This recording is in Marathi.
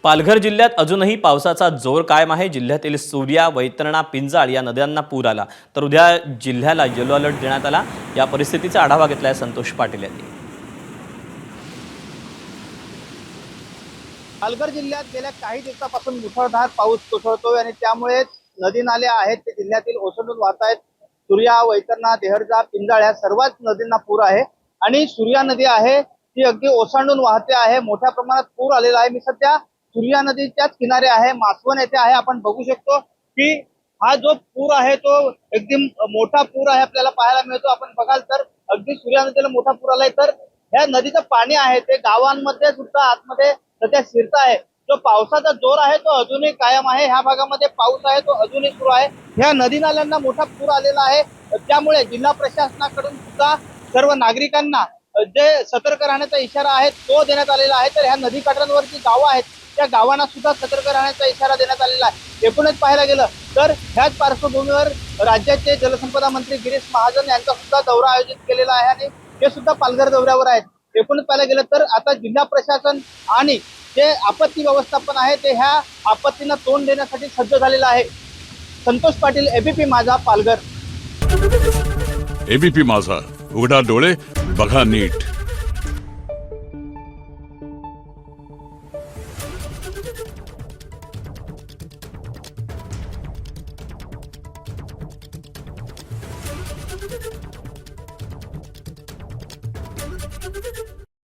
पालघर जिल्ह्यात अजूनही पावसाचा जोर कायम आहे। जिल्ह्यातील सूर्या, वैतरणा, पिंजाळ या नद्यांना पूर आला, तर उद्या जिल्ह्याला येलो अलर्ट देण्यात आला। या परिस्थितीचा आढावा घेतलाय संतोष पाटील यांनी। पालघर जिल्ह्यात गेल्या काही दिवसापासून मुसळधार पाऊस कोसळतोय आणि त्यामुळे नदी नाले आहेत ते जिल्ह्यातील ओसंडून वाहत आहेत। सूर्या, वैतरणा, देहरजा, पिंजाळ या सर्वच नदींना पूर आहे आणि सूर्या नदी आहे ती अगदी ओसंडून वाहते आहे। मोठ्या प्रमाणात पूर आलेला आहे। मी सध्या सूर्या नदीच्याच किनारे आहे, मासवण येथे आहे। आपण बघू शकतो की हा जो पूर आहे तो एकदम मोठा पूर आहे, आपल्याला पाहायला मिळतो। आपण बघाल तर अगदी सूर्या नदीला मोठा पूर आलाय, तर ह्या नदीचं पाणी आहे ते गावांमध्ये सुद्धा आतमध्ये सध्या शिरत आहे। जो पावसाचा जोर आहे तो अजूनही कायम आहे। ह्या भागामध्ये पाऊस आहे तो अजूनही सुरू आहे। ह्या नदी नाल्यांना मोठा पूर आलेला आहे, त्यामुळे जिल्हा प्रशासनाकडून सुद्धा सर्व नागरिकांना जे सतर्क राहण्याचा इशारा आहे तो देण्यात आलेला आहे। तर ह्या नदी काठांवरची गावं आहेत त्या गावांना सुद्धा सतर्क राहण्याचा इशारा देण्यात आलेला आहे। एकूणच पाहायला गेलं तर ह्याच पार्श्वभूमीवर राज्याचे जलसंपदा मंत्री गिरीश महाजन यांचा सुद्धा दौरा आयोजित केलेला आहे आणि ते सुद्धा पालघर दौऱ्यावर आहेत। एकूणच पाहायला गेलं तर आता जिल्हा प्रशासन आणि जे आपत्ती व्यवस्थापन आहे ते ह्या आपत्तींना तोंड देण्यासाठी सज्ज झालेलं आहे। संतोष पाटील, एबीपी माझा, पालघर। एबीपी माझा, उघडा डोळे बघा नीट।